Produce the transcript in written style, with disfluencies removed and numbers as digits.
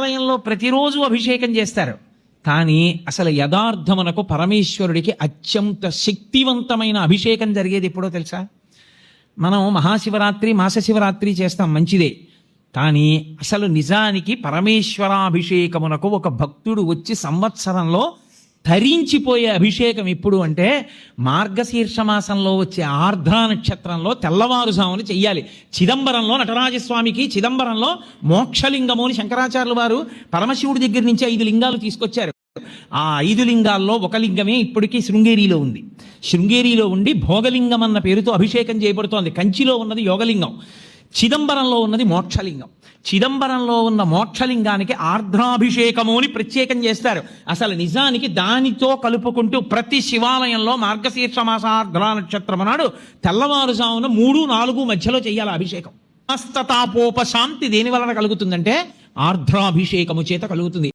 శివాలయంలో ప్రతిరోజు అభిషేకం చేస్తారు. కానీ అసలు యథార్థమునకు పరమేశ్వరుడికి అత్యంత శక్తివంతమైన అభిషేకం జరిగేది ఎప్పుడో తెలుసా? మనం మహాశివరాత్రి మాసశివరాత్రి చేస్తాం, మంచిదే. కానీ అసలు నిజానికి పరమేశ్వరాభిషేకమునకు ఒక భక్తుడు వచ్చి సంవత్సరంలో ధరించిపోయే అభిషేకం ఎప్పుడు అంటే మార్గశీర్ష మాసంలో వచ్చే ఆర్ద్రా నక్షత్రంలో తెల్లవారుజామున చెయ్యాలి. చిదంబరంలో నటరాజస్వామికి చిదంబరంలో మోక్షలింగము అని శంకరాచార్యులు వారు పరమశివుడి దగ్గర నుంచి 5 లింగాలు తీసుకొచ్చారు. ఆ 5 లింగాల్లో ఒక లింగమే ఇప్పటికీ శృంగేరిలో ఉంది. శృంగేరిలో ఉండి భోగలింగం అన్న పేరుతో అభిషేకం చేయబడుతోంది. కంచిలో ఉన్నది యోగలింగం, చిదంబరంలో ఉన్నది మోక్షలింగం. చిదంబరంలో ఉన్న మోక్షలింగానికి ఆర్ద్రాభిషేకము అని ప్రత్యేకం చేస్తారు. అసలు నిజానికి దానితో కలుపుకుంటూ ప్రతి శివాలయంలో మార్గశీర్ష మాస ఆర్ద్రా నక్షత్రం నాడు తెల్లవారుజామున 3-4 మధ్యలో చెయ్యాలి అభిషేకం. సమస్తతాపోపశాంతి దేని వలన కలుగుతుందంటే ఆర్ద్రాభిషేకము చేత కలుగుతుంది.